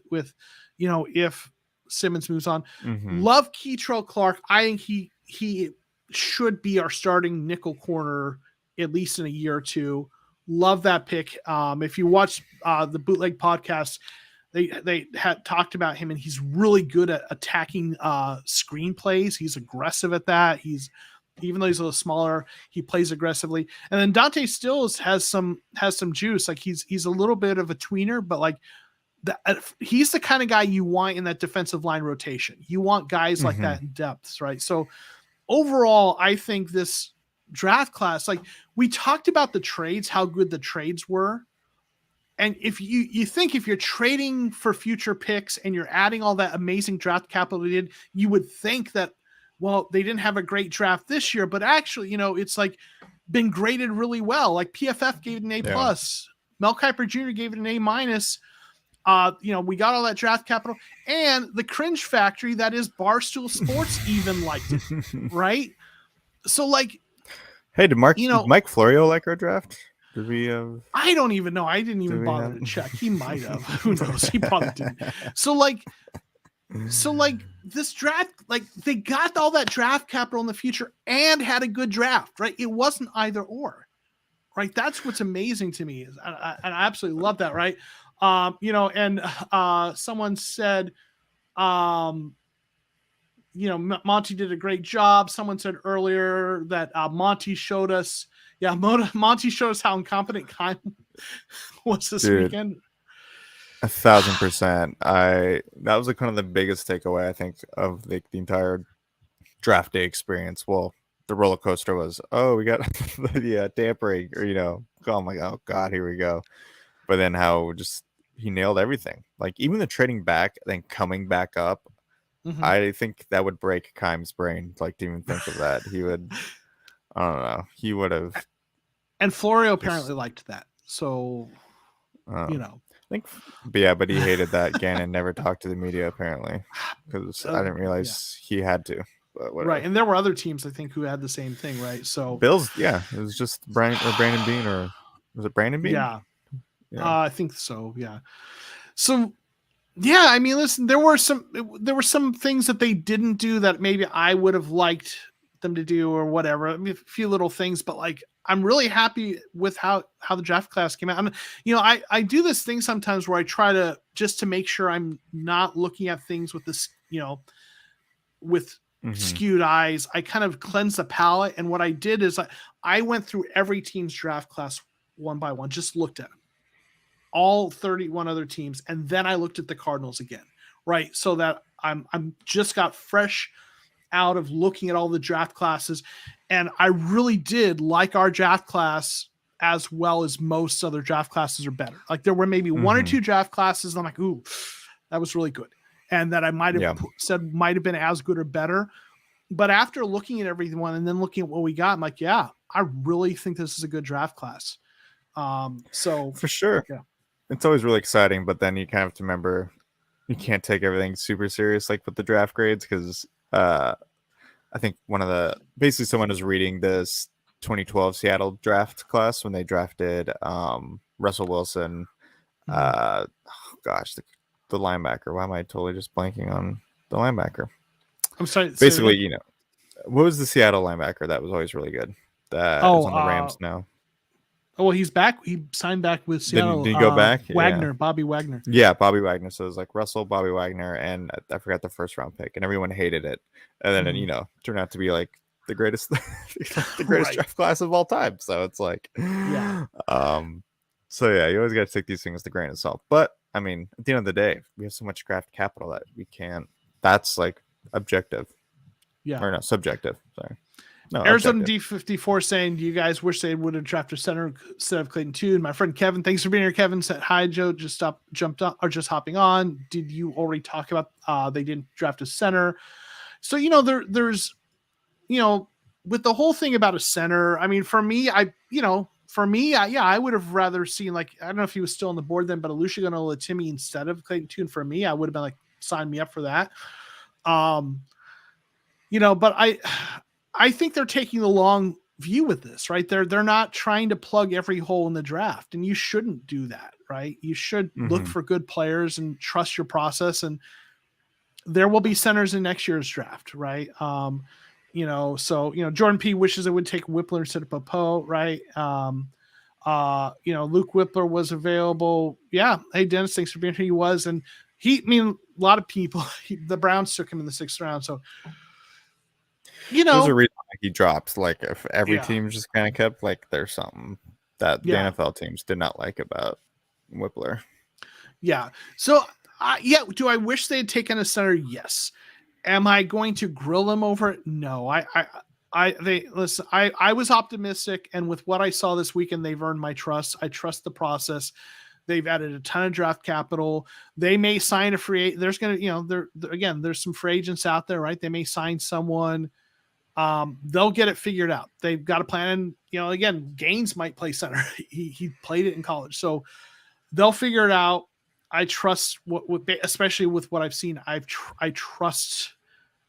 if Simmons moves on. Mm-hmm. Love Keitrell Clark. I think he should be our starting nickel corner at least in a year or two. Love that pick. If you watch the Bootleg podcast, they had talked about him, and he's really good at attacking screenplays. He's aggressive at that. Even though he's a little smaller, he plays aggressively. And then Dante Stills has some juice. Like he's a little bit of a tweener, but like he's the kind of guy you want in that defensive line rotation. You want guys like that in depths, right? So overall, I think this draft class, like we talked about the trades, how good the trades were. And if you think if you're trading for future picks and you're adding all that amazing draft capital they did, you would think that, well, they didn't have a great draft this year, but actually, it's like been graded really well. Like PFF gave it an A+. Yeah. Mel Kiper Jr. gave it an A-. We got all that draft capital, and the cringe factory that is Barstool Sports even liked it, right? So like, hey, did Mike Florio like our draft? Did we? I don't even know. I didn't even bother to check. He might have. Who knows? He probably didn't. So like this draft, like they got all that draft capital in the future and had a good draft, right? It wasn't either or, right? That's what's amazing to me is I absolutely love that, right? Someone said, Monty did a great job. Someone said earlier that Monty showed us, Monty showed us how incompetent Kyle was this weekend. 1,000%. That was like kind of the biggest takeaway I think of the entire draft day experience. Well, the roller coaster was, we got the tampering, or oh my god, here we go. But then how just he nailed everything. Like even the trading back, then coming back up. Mm-hmm. I think that would break Keim's brain. Like to even think of that, he would. I don't know. He would have. And Florio apparently liked that. So, I think, but he hated that Gannon never talked to the media apparently because I didn't realize he had to. Right, and there were other teams I think who had the same thing, right? So Bills, it was just Brandon Bean, or was it Brandon Bean? Yeah. I think so. Yeah. So, yeah, I mean, listen, there were some things that they didn't do that maybe I would have liked them to do or whatever. I mean, a few little things, but like I'm really happy with how the draft class came out. I do this thing sometimes where I try to just to make sure I'm not looking at things with this, with skewed eyes. I kind of cleanse the palette, and what I did is I went through every team's draft class one by one, just looked at them, all 31 other teams, and then I looked at the Cardinals again, right? So that I'm just got fresh out of looking at all the draft classes, and I really did like our draft class as well as most other draft classes are better. Like there were maybe one or two draft classes that I'm like, ooh, that was really good, and that I might have said might have been as good or better. But after looking at everyone and then looking at what we got, I'm like, yeah, I really think this is a good draft class. So for sure, it's always really exciting, but then you kind of have to remember you can't take everything super serious, like with the draft grades, because I think someone was reading this 2012 Seattle draft class when they drafted Russell Wilson. The linebacker. Why am I totally just blanking on the linebacker? I'm sorry. Basically, what was the Seattle linebacker that was always really good? That is on the Rams now. Oh, well, he's back. He signed back with Seattle. Did he go back? Wagner, yeah. Bobby Wagner. Yeah, Bobby Wagner. So it was like Russell, Bobby Wagner, and I forgot the first round pick, and everyone hated it. And then it turned out to be like the greatest, draft class of all time. So it's like, so yeah, you always got to take these things with a grain of salt. But I mean, at the end of the day, we have so much draft capital that we can't. That's like objective. Yeah. Or no, subjective. Sorry. No, Arizona D54 saying, do you guys wish they would have drafted center instead of Clayton Tune? My friend Kevin, thanks for being here. Kevin said, hi, Joe, just jumped up or just hopping on. Did you already talk about they didn't draft a center? So, there's, with the whole thing about a center, I mean, for me, I would have rather seen, like, I don't know if he was still on the board then, but Olusegun Olatimi instead of Clayton Tune. For me, I would have been like, sign me up for that. But I think they're taking the long view with this, right? They're not trying to plug every hole in the draft, and you shouldn't do that, right? You should look for good players and trust your process, and there will be centers in next year's draft, right? Jordan P wishes it would take Whippler instead of Popo, right? Luke Whippler was available. Yeah. Hey, Dennis, thanks for being here. He was, and a lot of people, the Browns took him in the 6th round. So, there's a reason he dropped. Like, if every team just kind of kept, like, there's something that the NFL teams did not like about Whippler. Yeah. So, do I wish they had taken a center? Yes. Am I going to grill them over it? No. I was optimistic, and with what I saw this weekend, they've earned my trust. I trust the process. They've added a ton of draft capital. They may sign a free agent. There's going to, there's some free agents out there, right? They may sign someone. They'll get it figured out. They've got a plan. Again, Gaines might play center. He played it in college, so they'll figure it out. I trust especially with what I've seen. I trust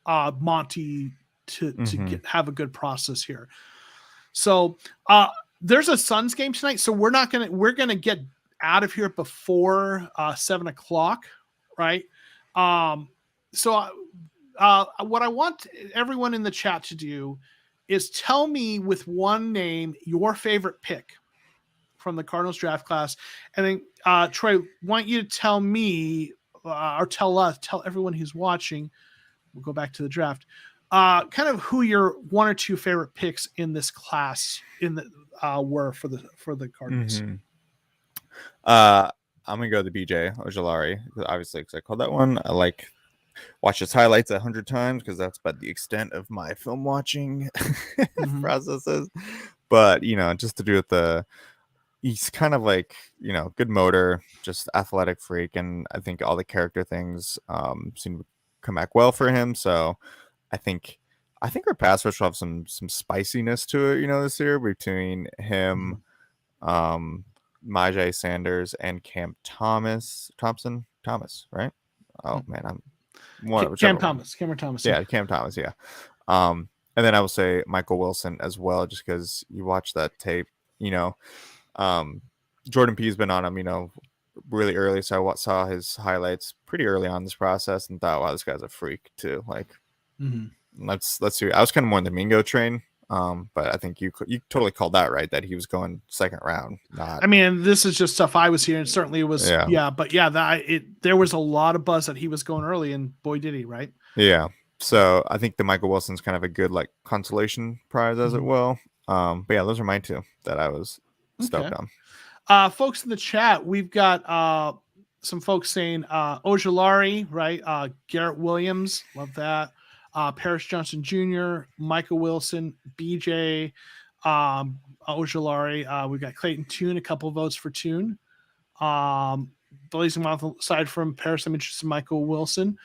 Monty to have a good process here. So there's a Suns game tonight, so we're gonna get out of here before 7:00, right? So what I want everyone in the chat to do is tell me with one name your favorite pick from the Cardinals draft class. And then Troy, want you to tell me or tell everyone who's watching, we'll go back to the draft, kind of who your 1 or 2 favorite picks in this class were for the Cardinals. I'm gonna go to BJ Ojulari, obviously, because I called that one. I watch his highlights 100 times because that's about the extent of my film watching processes. But just to do with he's kind of good motor, just athletic freak, and I think all the character things seem to come back well for him. So I think our pass rush will have some spiciness to it, this year between him, Myjai Sanders, and Cam Thompson, right? Oh man, I'm Cameron Thomas. Yeah, Cam Thomas. Yeah. And then I will say Michael Wilson as well, just because you watch that tape, Jordan P has been on him, really early. So I saw his highlights pretty early on this process and thought, wow, this guy's a freak too. Let's see. I was kind of more in the Mingo train. But I think you totally called that right, that he was going 2nd round. This is just stuff I was hearing. Certainly it was, there was a lot of buzz that he was going early, and boy, did he, right? Yeah. So I think the Michael Wilson's kind of a good consolation prize as it will. But yeah, those are mine too that I was stoked on. Folks in the chat, we've got some folks saying Ojulari, right? Garrett Williams, love that. Paris Johnson Jr., Michael Wilson, BJ, Ojulari. We've got Clayton Tune, a couple of votes for Tune. Blazing Mouth, aside from Paris, I'm interested in Michael Wilson.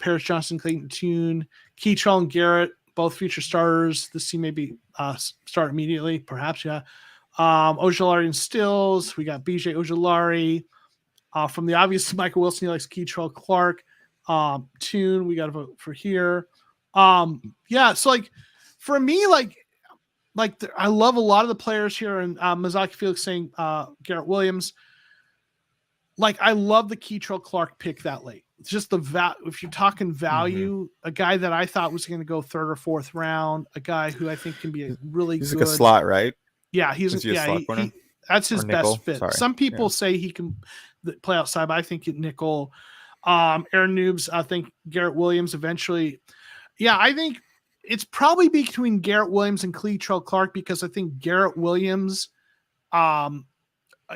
Paris Johnson, Clayton Tune, Keytrell and Garrett, both future starters. This team maybe start immediately, perhaps, yeah. Ojulari and Stills. We got BJ Ojulari. From the obvious, Michael Wilson, he likes Keytrell Clark. Tune, we got to vote for here. So for me, I love a lot of the players here, and Mazaki Felix saying Garrett Williams. I love the Keytrell Clark pick that late. It's just if you're talking value, a guy that I thought was going to go 3rd or 4th round, a guy who I think can be a really he's good. Like a slot, right? Yeah, that's his best fit. Sorry. Some people say he can play outside, but I think nickel. Aaron Noobs, I think Garrett Williams eventually. Yeah, I think it's probably between Garrett Williams and Keytrell Clark, because I think Garrett Williams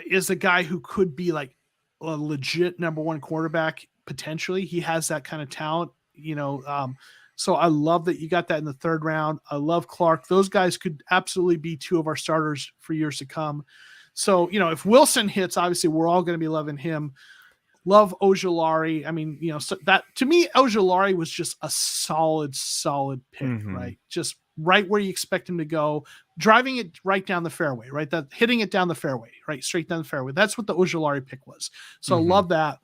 is a guy who could be a legit number 1 quarterback potentially. He has that kind of talent, so I love that you got that in the 3rd round. I love Clark. Those guys could absolutely be 2 of our starters for years to come. So, if Wilson hits, obviously we're all going to be loving him. Love Ojulari. So that to me, Ojulari was just a solid pick, right? Just right where you expect him to go, driving it right down the fairway, right? That hitting it down the fairway, right? Straight down the fairway. That's what the Ojulari pick was. So I love that.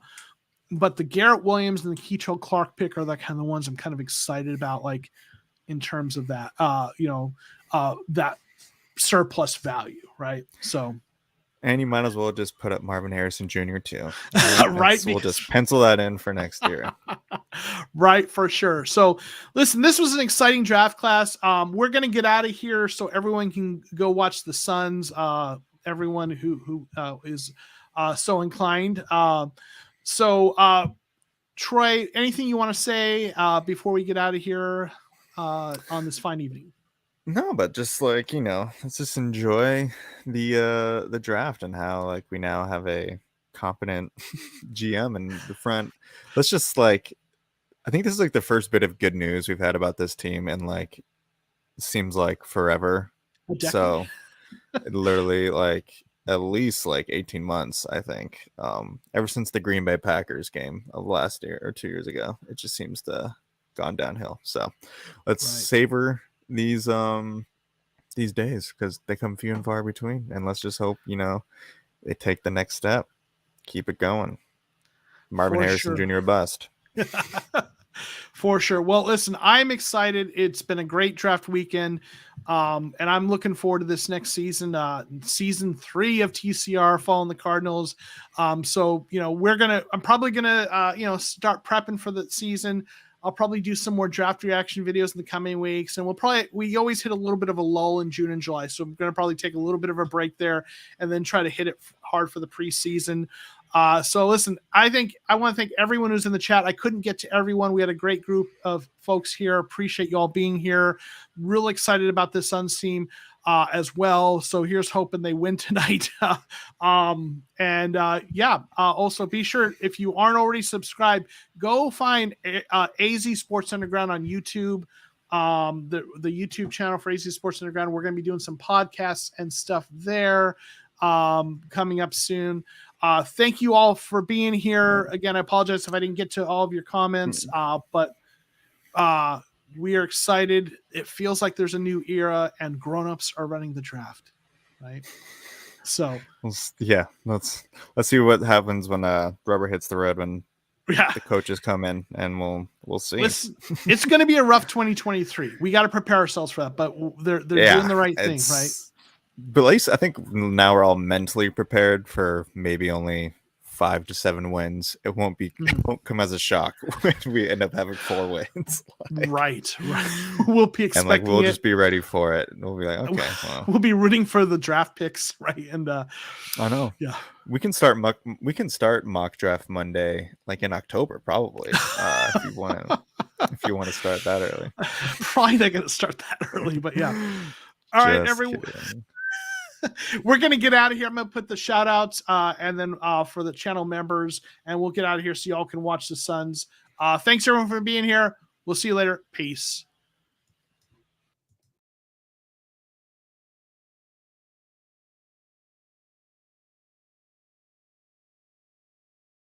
But the Garrett Williams and the Keytrell Clark pick are the kind of ones I'm kind of excited about. in terms of that, that surplus value, right? So, and you might as well just put up Marvin Harrison Jr. too. right? We'll just pencil that in for next year. Right, for sure. So listen, this was an exciting draft class. We're going to get out of here so everyone can go watch the Suns. Everyone who is so inclined. Troy, anything you want to say before we get out of here on this fine evening? No, but just like, let's just enjoy the draft and how like we now have a competent GM in the front. Let's just like, I think this is like the first bit of good news we've had about this team in like, seems like forever. So literally like at least like 18 months, I think. Ever since the Green Bay Packers game of last year or 2 years ago, it just seems to gone downhill. So let's savor these days because they come few and far between, and let's just hope they take the next step, keep it going. Marvin Harrison Jr. bust. For sure. Well, listen, I'm excited. It's been a great draft weekend, and I'm looking forward to this next season, season 3 of TCR, following the Cardinals. I'm probably gonna start prepping for the season. I'll probably do some more draft reaction videos in the coming weeks, and we always hit a little bit of a lull in June and July, so I'm going to probably take a little bit of a break there and then try to hit it hard for the preseason. So listen, I want to thank everyone who's in the chat. I couldn't get to everyone. We had a great group of folks here. Appreciate you all being here. Real excited about this Suns team as well. So here's hoping they win tonight. Also be sure, if you aren't already subscribed, go find AZ Sports Underground on YouTube. The YouTube channel for AZ Sports Underground. We're going to be doing some podcasts and stuff there coming up soon. Thank you all for being here. Again, I apologize if I didn't get to all of your comments, but we are excited. It feels like there's a new era and grown-ups are running the draft, right? So yeah, let's see what happens when rubber hits the road, when the coaches come in, and we'll see. It's going to be a rough 2023. We got to prepare ourselves for that, but they're doing the right thing, right? But at least I think now we're all mentally prepared for maybe only 5 to 7 wins. It won't come as a shock when we end up having 4 wins. Right. We'll be expecting, and we'll just be ready for it. We'll be like, okay, well. We'll be rooting for the draft picks, right? And I know. Yeah, we can start mock draft Monday, like in October, probably. If you want to start that early. Probably not going to start that early, but yeah. All right, everyone. We're going to get out of here. I'm going to put the shout outs and then for the channel members, and we'll get out of here so y'all can watch the Suns. Thanks everyone for being here. We'll see you later. Peace.